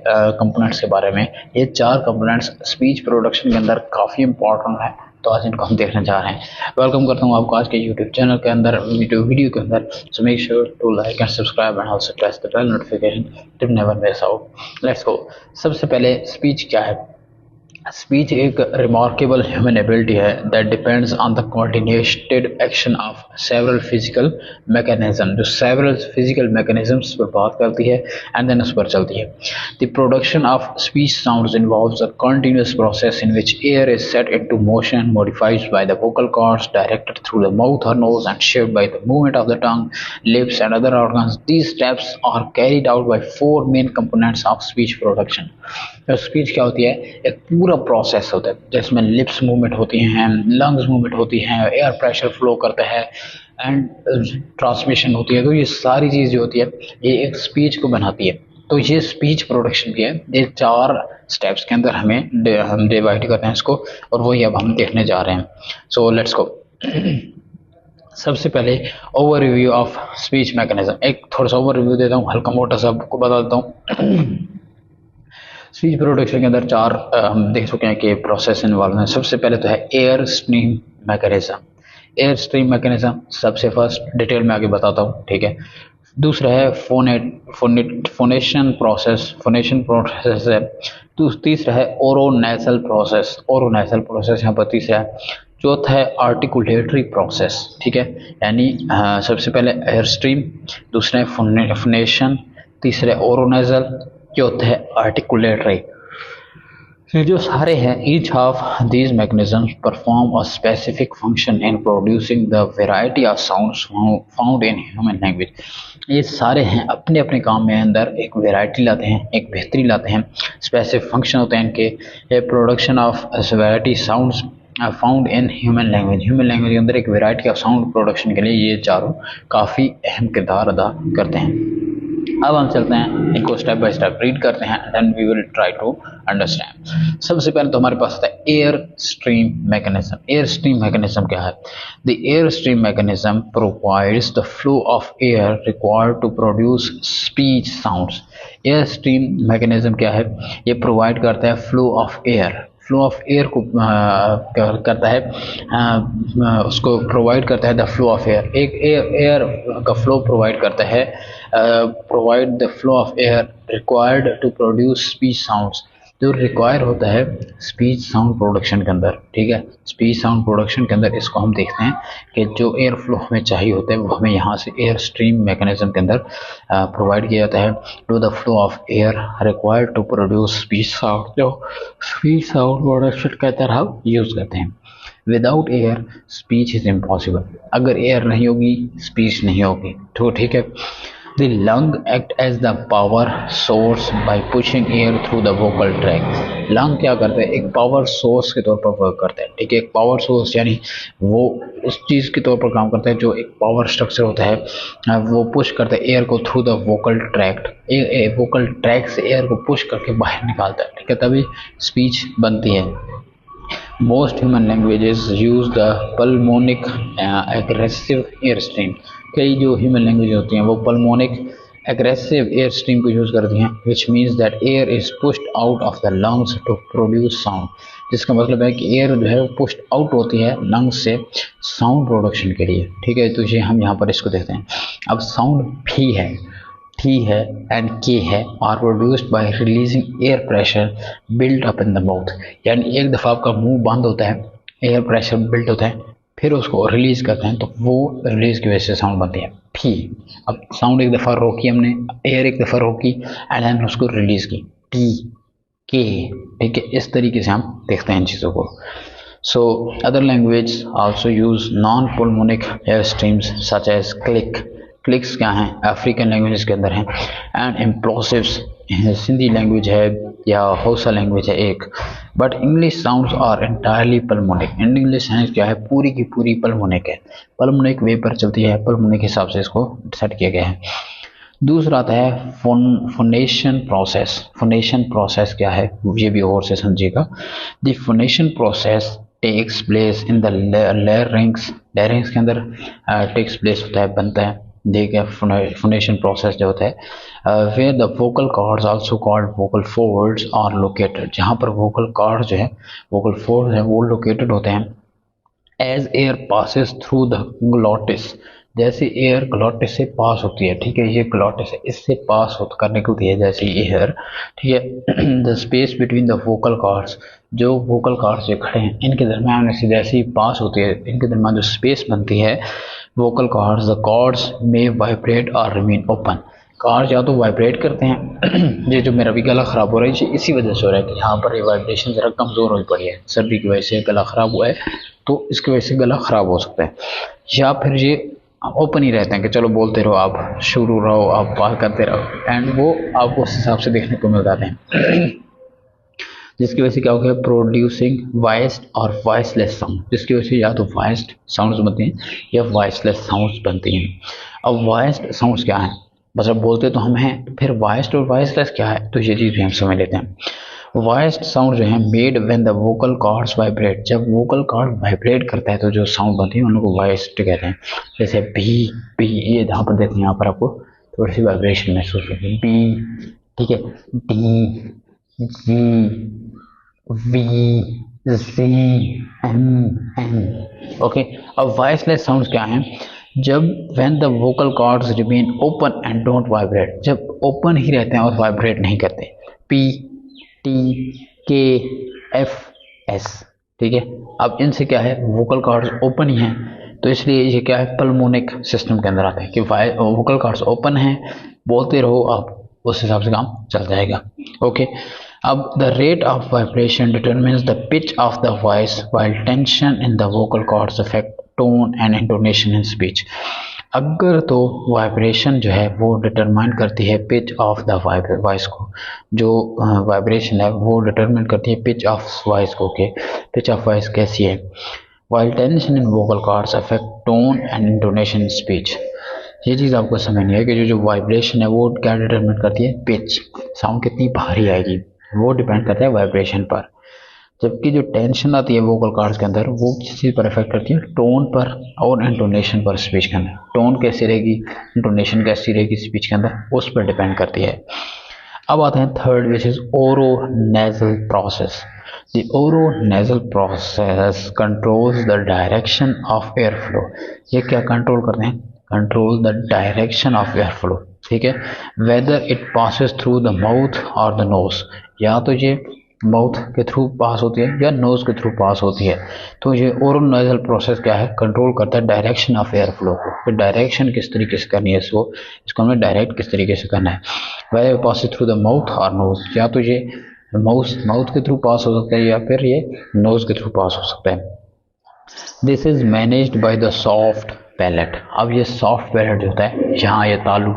Components के बारे में। ये 4 कंपोनेंट्स स्पीच प्रोडक्शन के अंदर काफ़ी इंपॉर्टेंट है, तो आज इनको हम देखने जा रहे हैं। वेलकम करता हूँ आपको आज के यूट्यूब चैनल के अंदर, वीडियो के अंदर। So make sure to like and subscribe and also press the bell notification to never miss out. Let's go. सबसे पहले स्पीच क्या है। स्पीच एक रिमार्केबल ह्यूमन एबिलिटी है that depends on the coordinated action of several physical mechanism, जो several physical mechanisms पर बात करती है एंड देन उस पर चलती है। The production of speech sounds involves a continuous process in which air is set into motion, modified by the vocal cords, directed through the mouth और nose and shaped by the movement of the tongue, lips and other organs. These steps are carried out by 4 main components of speech production. Speech क्या होती है, एक पूरा process होता है जिसमें lips movement होती हैं, लंग्स मूवमेंट होती हैं, एयर प्रेशर फ्लो करता है एंड ट्रांसमिशन होती है। तो ये सारी चीज़ जो होती है ये एक स्पीच को बनाती है। तो ये स्पीच प्रोडक्शन की है। ये 4 स्टेप्स के अंदर हम डिवाइड करते हैं इसको, और वही अब हम देखने जा रहे हैं। So let's go. सबसे पहले ओवरव्यू ऑफ स्पीच मैकेनिज्म, एक थोड़ा सा ओवरव्यू देता हूँ, हल्का मोटा सा आपको बता देता हूँ। स्पीच प्रोडक्शन के अंदर 4 हम देख चुके हैं कि प्रोसेस इन्वॉल्व हैं। सबसे पहले तो है air stream mechanism. Air stream mechanism सबसे फर्स्ट डिटेल में आगे बताता हूँ, ठीक है। दूसरा है फोनेशन प्रोसेस है। तीसरा है ओरोनेसल प्रोसेस यहाँ पर तीसरा है। चौथा है आर्टिकुलेटरी प्रोसेस, ठीक है। यानी सबसे पहले एयर स्ट्रीम, दूसरा है फोनेशन, तीसरा है ओरोनेसल, चौथा है आर्टिकुलेटरी। ये जो सारे हैं, each of these mechanisms perform a specific function in producing the variety of sounds found in human language. ये सारे हैं अपने अपने काम में अंदर एक वैरायटी लाते हैं, एक बेहतरी लाते हैं, स्पेसिफिक फंक्शन होते हैं इनके। ये production of variety sounds found in human language के अंदर एक वैरायटी ऑफ साउंड प्रोडक्शन के लिए ये चारों काफ़ी अहम किरदार अदा करते हैं। अब हम चलते हैं, इनको स्टेप बाय स्टेप रीड करते हैं, then we will try to understand. सबसे पहले तो हमारे पास आता है air stream mechanism. Air stream mechanism क्या है? The air stream mechanism provides the flow of air required to produce speech sounds. Air stream mechanism क्या है? ये प्रोवाइड करता है फ्लो ऑफ एयर को करता है, उसको प्रोवाइड करता है द फ्लो ऑफ एयर। एक एयर का फ्लो प्रोवाइड करता है, provide the flow of air required to produce speech sounds, जो रिक्वायर होता है स्पीच साउंड प्रोडक्शन के अंदर, ठीक है। स्पीच साउंड प्रोडक्शन के अंदर इसको हम देखते हैं कि जो एयर फ्लो हमें चाहिए होता है वो हमें यहाँ से एयर स्ट्रीम मैकेनिज्म के अंदर प्रोवाइड किया जाता है। To the flow of air required to produce speech sound, जो स्पीच साउंड प्रोडक्शन के अंदर हम यूज़ करते हैं। Without air speech is impossible. अगर एयर नहीं होगी स्पीच नहीं होगी, तो ठीक है। The lung act as the power source by pushing air through the vocal tract. Lung क्या करते हैं? एक पावर सोर्स के तौर पर वर्क करते हैं, ठीक है। एक पावर सोर्स यानी वो उस चीज़ के तौर पर काम करता है जो एक पावर स्ट्रक्चर होता है, वो पुश करता है एयर को through the vocal tract. Vocal tract से एयर को पुश करके बाहर निकालता है, ठीक है, तभी स्पीच बनती है। Most human languages use the pulmonic aggressive air stream. कई जो ह्यूमन लैंग्वेज होती हैं वो पल्मोनिक एग्रेसिव एयर स्ट्रीम को यूज़ करती हैं, which means that air is pushed out of the lungs to produce sound. जिसका मतलब है कि एयर जो है वो पुश्ड आउट होती है लंग्स से साउंड प्रोडक्शन के लिए, ठीक है। तो ये हम यहाँ पर इसको देखते हैं। अब साउंड भी है, टी है एंड के है, are produced by releasing air pressure built up in the mouth. यानी एक दफ़ा आपका मुंह बंद होता है, एयर प्रेशर बिल्ट होता है, फिर उसको रिलीज करते हैं, तो वो रिलीज की वजह से साउंड बनती है फी। अब साउंड एक दफ़ा रोकी हमने, एयर एक दफ़ा रोकी एंड देन उसको रिलीज की, टी के, ठीक है। इस तरीके से हम देखते हैं इन चीज़ों को। So other language also use non pulmonic air streams such as clicks क्या हैं? अफ्रीकन लैंग्वेजेस के अंदर हैं। एंड इम्प्लोसिव्स सिंधी लैंग्वेज है या हौसा लैंग्वेज है एक। But English sounds are entirely pulmonic. English है क्या है? पूरी की पूरी पल्मोनिक है, पल्मोनिक वे पर चलती है, पल्मोनिक हिसाब से इसको सेट किया गया है। दूसरा आता है फोनेशन प्रोसेस क्या है? ये भी और से समझिएगा। The phonation process takes place in the larynx के अंदर टेक्स प्लेस होता है, बनता है ठीक है, फोनेशन प्रोसेस जो होता है, where the vocal cords also called vocal folds are located, जहाँ पर वोकल कॉर्ड जो है, वोकल फोल्ड है, वो लोकेटेड होते हैं as air passes through the glottis, जैसे एयर ग्लॉटिस से पास होती है, ठीक है, ये ग्लॉटिस है, इससे पास होकर निकलती है जैसे एयर, ठीक है। The space between the vocal chords, जो वोकल कॉर्ड्स जो खड़े हैं इनके दरम्यान से जैसे ही पास होती है, इनके दरम्यान जो स्पेस बनती है वोकल कॉर्ड्स, द कॉर्ड्स में वाइब्रेट और रिमेन ओपन, कॉर्ड्स या तो वाइब्रेट करते हैं ये जो मेरा भी गला ख़राब हो रहा है इसी वजह से हो रहा है कि यहाँ पर ये वाइब्रेशन ज़रा कमज़ोर हो पड़ी है, सर्दी की वजह से गला ख़राब हुआ है, तो इसकी वजह से गला ख़राब हो सकता है, या फिर ये ओपन ही रहते हैं कि चलो बोलते रहो आप, शुरू रहो आप, बात करते रहो, एंड वो आपको उस हिसाब से देखने को मिल जाते हैं जिसकी वजह से क्या हो गया, प्रोड्यूसिंग वॉइस्ड और वॉइसलेस साउंड, जिसकी वजह से या तो वॉइस्ड साउंड्स बनते हैं या वॉइसलेस साउंड्स बनती हैं। अब वॉइस्ड साउंड्स क्या है, बस अब बोलते तो हम हैं, फिर वॉइस्ड और वॉइसलेस क्या है, तो ये चीज़ भी हम समझ लेते हैं। वॉइस्ड साउंड जो है made when the vocal chords vibrate, जब वोकल कॉर्ड वाइब्रेट करता है तो जो साउंड बनती है उन लोग को वॉइस्ड कहते हैं, जैसे बी बी, ये जहाँ पर देखते हैं यहाँ पर आपको थोड़ी सी वाइब्रेशन महसूस होगी, बी, ठीक है, D, G, V, G, M, okay. अब वॉइसलेस साउंड्स क्या हैं, जब when the vocal cords remain open and don't vibrate, जब ओपन ही रहते हैं और वाइब्रेट नहीं करते, P, T, K, F, S, ठीक है। अब इनसे क्या है, वोकल कॉर्ड्स ओपन ही हैं, तो इसलिए ये क्या है, पल्मोनिक सिस्टम के अंदर आता है कि वोकल कॉर्ड्स ओपन हैं, बोलते रहो आप, उस हिसाब से काम चल जाएगा, ओके। अब the rate of vibration determines the pitch of the voice while tension in the vocal chords affect tone and intonation in speech. अगर तो वाइब्रेशन जो है वो डिटरमाइन करती है पिच ऑफ द वॉइस को, जो वाइब्रेशन है वो डिटरमाइन करती है पिच ऑफ वॉइस को, के पिच ऑफ वॉइस कैसी है, while tension in vocal cords affect tone and intonation in speech. ये चीज़ आपको समझनी है कि जो वाइब्रेशन है वो क्या डिटरमाइन करती है, पिच, साउंड कितनी भारी आएगी वो डिपेंड करता है वाइब्रेशन पर, जबकि जो टेंशन आती है वोकल कॉर्ड्स के अंदर वो किस चीज़ पर इफेक्ट करती है, टोन पर और इंटोनेशन पर, स्पीच के अंदर टोन कैसी रहेगी, इंटोनेशन कैसी रहेगी स्पीच के अंदर, उस पर डिपेंड करती है। अब आते हैं थर्ड, विच इज ओरो नेजल प्रोसेस। द ओरो nasal process controls the direction of air flow, ये क्या कंट्रोल करते हैं, control the direction of air flow, ठीक है, whether it passes through the mouth और द नोज, या तो ये माउथ के थ्रू पास होती है या नोज के थ्रू पास होती है, तो ये ओरल नेजल प्रोसेस क्या है, कंट्रोल करता है डायरेक्शन ऑफ एयर फ्लो को, फिर डायरेक्शन किस तरीके से करनी है, इसको हमें डायरेक्ट किस तरीके से करना है, whether it passes through the mouth और नोज, या तो ये माउथ के थ्रू पास हो सकता है या फिर ये नोज के थ्रू पास हो सकता है। This is managed by the soft palate. अब ये सॉफ्ट पैलेट जो होता है, यहाँ ये तालू,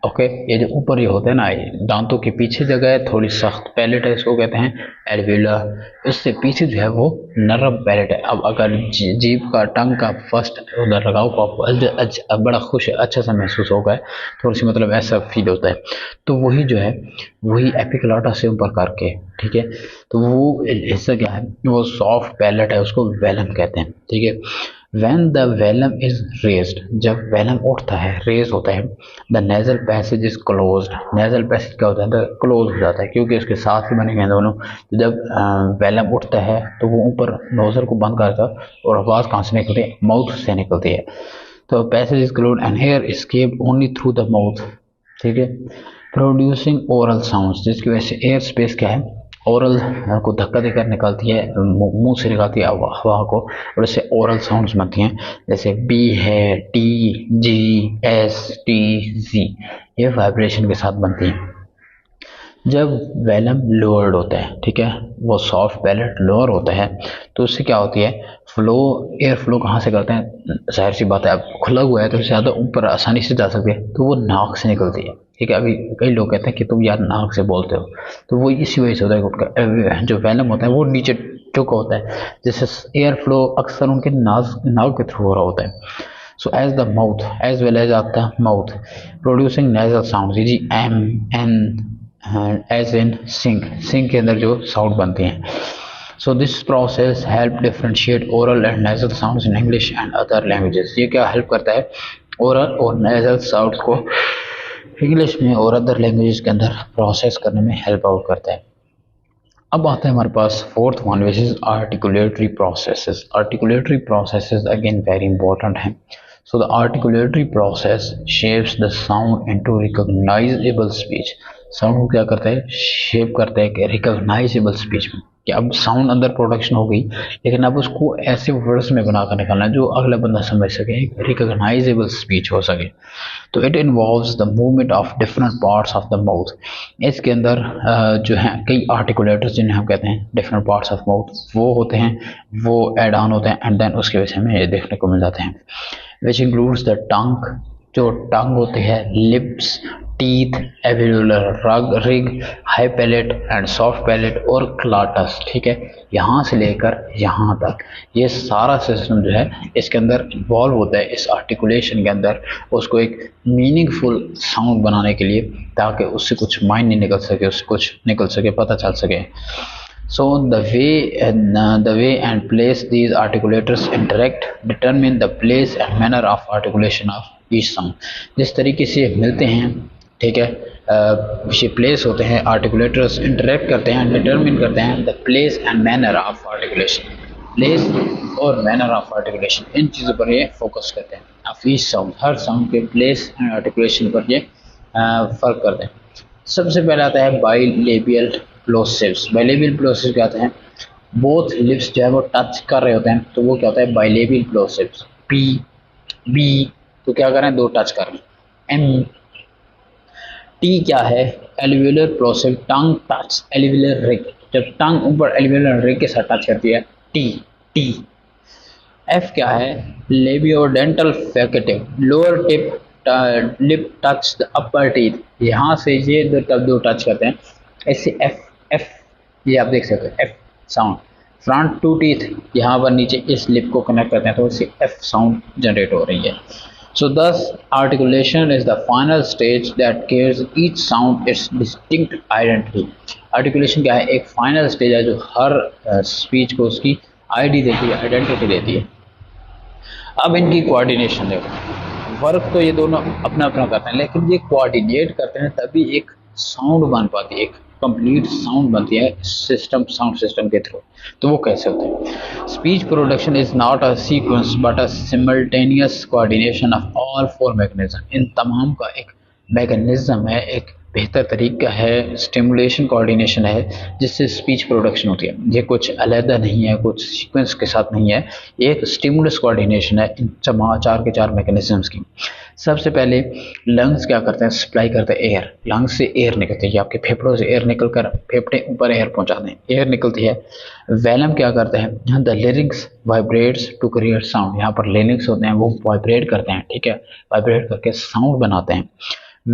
ओके, ये जो ऊपर ये होते हैं ना, ये दांतों के पीछे जगह है थोड़ी सख्त पैलेट है, इसको कहते हैं एल्वियोलर, इससे पीछे जो है वो नरम पैलेट है। अब अगर जीभ का, टंग का फर्स्ट उधर लगाओ तो आपको बड़ा खुश अच्छा सा महसूस होगा, थोड़ी सी मतलब ऐसा फील होता है, तो वही जो है वही एपिग्लॉटस से ऊपर करके, ठीक है, तो वो हिस्सा क्या है, वो सॉफ्ट पैलेट है, उसको वेलम कहते हैं, ठीक है। When the velum is raised, जब वेलम उठता है, रेज होता है, the nasal passage is closed, nasal passage क्या होता है, तो क्लोज हो जाता है क्योंकि उसके साथ ही बने गए दोनों, तो जब वेलम उठता है तो वो ऊपर नोजल को बंद करता है और आवाज़ कहाँ से निकलती है, माउथ से निकलती है, तो passage is closed end air escape only through the mouth, ठीक है, प्रोड्यूसिंग ओरल साउंड्स, जिसकी वजह से एयर स्पेस क्या है, ओरल को धक्का देकर निकलती है, मुंह से निकलती है हवा को, और इससे ओरल साउंड्स बनती हैं, जैसे बी है, टी, जी, एस, टी, जी, ये वाइब्रेशन के साथ बनती हैं। जब वेलम लोअर्ड होता है, ठीक है, वो सॉफ्ट पैलेट लोअर होता है, तो उससे क्या होती है, फ्लो, एयर फ्लो कहाँ से करते हैं, जाहिर सी बात है, अब खुला हुआ है तो ज़्यादा ऊपर आसानी से जा सकती है, तो वो नाक से निकलती है, ठीक है। अभी कई लोग कहते हैं कि तुम यार नाक से बोलते हो, तो वो इसी वजह से होता है, उनका जो वेलम होता है वो नीचे झुका होता है, जिससे एयर फ्लो अक्सर उनके नाक के थ्रू हो रहा होता है। So as the mouth as well as आपका mouth producing nasal sound, G M, N, as in sing के अंदर जो साउंड बनती हैं। So this process help differentiate oral and nasal sounds in English and other languages, ये क्या help करता है ओरल और नेजल साउंड को इंग्लिश में और अदर लैंग्वेजेस के अंदर प्रोसेस करने में हेल्प आउट करता है। अब आता है हमारे पास fourth one which is articulatory processes. Articulatory processes again very important हैं। So the articulatory process shapes the sound into recognisable speech. Sound को क्या करता है, शेप करता है कि रिकॉग्नाइजेबल स्पीच में, कि अब साउंड अंदर प्रोडक्शन हो गई लेकिन अब उसको ऐसे वर्ड्स में बनाकर निकालना है जो अगला बंदा समझ सके, एक रिकॉग्नाइजेबल स्पीच हो सके। तो it involves the movement of different parts of the mouth. इसके अंदर जो है कई आर्टिकुलेटर्स जिन्हें हम कहते हैं डिफरेंट पार्ट्स ऑफ माउथ वो होते हैं, वो ऐड ऑन होते हैं एंड देन उसके वजह से हमें ये देखने को मिल जाते हैं, विच इंक्लूड्स द टंग, जो टंग होते हैं, लिप्स, टीथ, एल्वियोलर रिग, high palate and soft palate और क्लाटस। ठीक है, यहाँ से लेकर यहाँ तक ये सारा सिस्टम जो है इसके अंदर इन्वॉल्व होता है इस आर्टिकुलेशन के अंदर, उसको एक मीनिंगफुल साउंड बनाने के लिए, ताकि उससे कुछ माइंड नहीं निकल सके, उससे कुछ निकल सके, पता चल सके। So the way and place these articulators interact determine the place and manner of articulation of each sound। जिस तरीके से मिलते हैं, ठीक है, ये प्लेस होते हैं, आर्टिकुलेटर्स इंटरेक्ट करते हैं, डिटरमिन करते हैं the place and manner of articulation. Place और मैनर ऑफ आर्टिकुलेशन, इन चीज़ों पर ये फोकस करते हैं। Of each sound, her sound के प्लेस एंड आर्टिकुलेशन पर ये फर्क करते हैं। सबसे पहले आता है बाइलेबियल प्लोसिव्स। बाइलेबियल प्लोसिव्स क्या होते हैं, बोथ लिप्स जो है वो टच कर रहे होते हैं, तो वो क्या होता है बाइलेबियल प्लोसिव्स। पी बी तो क्या कर रहे हैं, दो टच कर रहे हैं। एम टी क्या है, एल्वियोलर प्लोसिव, टंग टच एल्वियोलर रिग, जब टंग ऊपर एल्वियोलर रिग के साथ टच करती है, टी टी। एफ क्या है, labiodental fricative, lower tip lip touch the upper teeth, यहाँ से ये दो टच करते हैं, ऐसे एफ एफ, ये आप देख सकते हैं F sound. Front two teeth यहाँ पर नीचे इस लिप को कनेक्ट करते हैं, तो इससे एफ साउंड जनरेट हो रही है। सो दस articulation is the final stage that gives each sound it's distinct identity. Articulation क्या है, एक फाइनल स्टेज है जो हर स्पीच को उसकी आईडी देती है, आइडेंटिटी देती है। अब इनकी कोऑर्डिनेशन देखो, वर्क तो ये दोनों अपना अपना करते हैं लेकिन ये कोऑर्डिनेट करते हैं तभी एक साउंड बन पाती है, एक कंप्लीट साउंड बनती है सिस्टम, साउंड सिस्टम के थ्रू। तो वो कैसे होते हैं, speech production is not a sequence but a simultaneous coordination of all four mechanism. इन तमाम का एक मैकेनिज्म है, एक बेहतर तरीका है, स्टिमुलेशन कोऑर्डिनेशन है जिससे स्पीच प्रोडक्शन होती है। ये कुछ अलहदा नहीं है, कुछ सीक्वेंस के साथ नहीं है, एक स्टिमुलस कोऑर्डिनेशन है इन चार के चार मैकेनिज्म्स की। सबसे पहले लंग्स क्या करते हैं, सप्लाई करते हैं एयर, लंग्स से एयर निकलती है, आपके फेफड़ों से एयर निकल कर फेफड़े ऊपर एयर पहुंचाते हैं, एयर निकलती है। वेलम क्या करते हैं, the larynx vibrates to create sound, यहाँ पर लिरिक्स होते हैं वो वाइब्रेट करते हैं, ठीक है, वाइब्रेट करके साउंड बनाते हैं।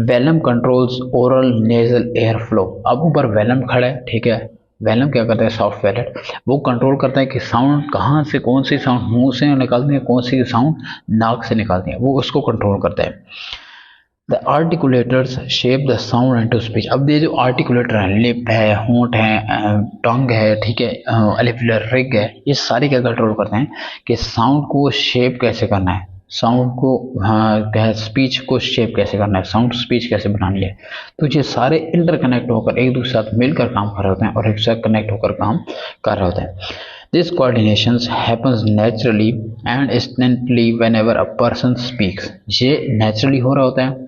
Velum controls oral nasal air flow, अब ऊपर वेलम खड़ा है, ठीक है, वेलम क्या करता है, सॉफ्ट पैलेट, वो कंट्रोल करता है कि साउंड कहाँ से, कौन सी साउंड मुंह से निकालती है, कौन सी साउंड नाक से निकालती है, वो उसको कंट्रोल करता है। The articulators shape the sound into speech. अब ये जो आर्टिकुलेटर है, लिप है, होंठ है, टंग है, ठीक है, एल्वियोलर रिग है, ये सारी क्या कंट्रोल करते हैं कि साउंड को शेप कैसे करना है, साउंड को क्या है, स्पीच को शेप कैसे करना है, साउंड स्पीच कैसे बनानी है। तो ये सारे इंटरकनेक्ट होकर एक दूसरे के साथ मिलकर काम कर रहे होते हैं और एक दूसरे कनेक्ट होकर काम कर रहे होते हैं। This coordination happens naturally and instantly whenever a person speaks. ये नेचुरली हो रहा होता है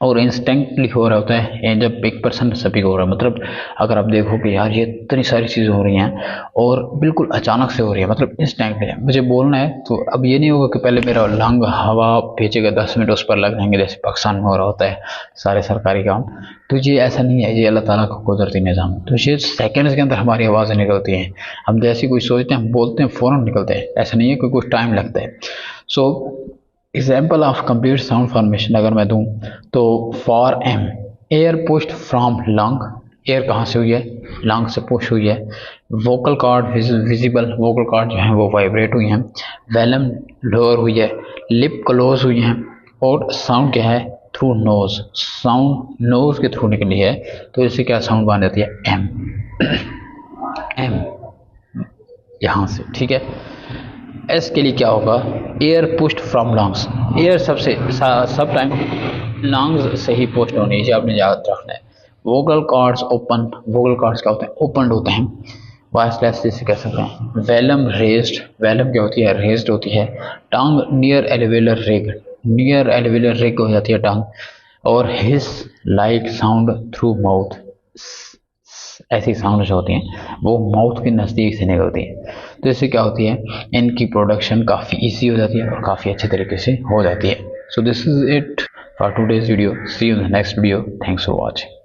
और इंस्टेंटली हो रहा होता है जब एक पर्सन सभी हो रहा है। मतलब अगर आप देखो कि यार ये इतनी सारी चीज़ें हो रही हैं और बिल्कुल अचानक से हो रही है, मतलब इंस्टेंटली है, मुझे बोलना है तो अब ये नहीं होगा कि पहले मेरा लंग हवा भेजेगा, 10 मिनट उस पर लग जाएंगे जैसे पाकिस्तान में हो रहा होता है सारे सरकारी काम। तो ये ऐसा नहीं है, ये अल्लाह ताला का कुदरती निज़ाम। तो ये सेकंड्स के अंदर हमारी आवाज़ें निकलती हैं, हम जैसे कोई सोचते हैं हम बोलते हैं फ़ौरन निकलते हैं, ऐसा नहीं है कि कुछ टाइम लगता है। So example of complete sound formation अगर मैं दूं तो for M, air pushed from lung, air कहाँ से हुई है, लंग से पुश हुई है। Vocal cord visible, vocal cord जो है वो वाइब्रेट हुई हैं। वेलम लोअर हुई है, लिप क्लोज हुई हैं और साउंड क्या है, थ्रू नोज, साउंड नोज के थ्रू निकली है, तो इससे क्या साउंड बन जाती है, एम एम यहाँ से, ठीक है। एस के लिए क्या होगा, air pushed from lungs, air सब टाइम लंग्स से ही पुश्ड होनी चाहिए, आपने याद रखना है। Vocal cords open, vocal cords क्या होते हैं, ओपन होते हैं, वॉइसलेस जिसे कह सकते हैं। वेलम रेज्ड, वेलम क्या होती है, रेज्ड होती है। टंग नियर एलिवेलर रिग, नियर एलिवेलर रिग हो जाती है टंग। और हिस लाइक साउंड थ्रू माउथ, ऐसी साउंड जो होती हैं वो माउथ के नज़दीक से निकलती है। तो इससे क्या होती है, इनकी प्रोडक्शन काफ़ी इजी हो जाती है और काफ़ी अच्छे तरीके से हो जाती है। So this is it for today's video, see you in the next video, thanks for watching.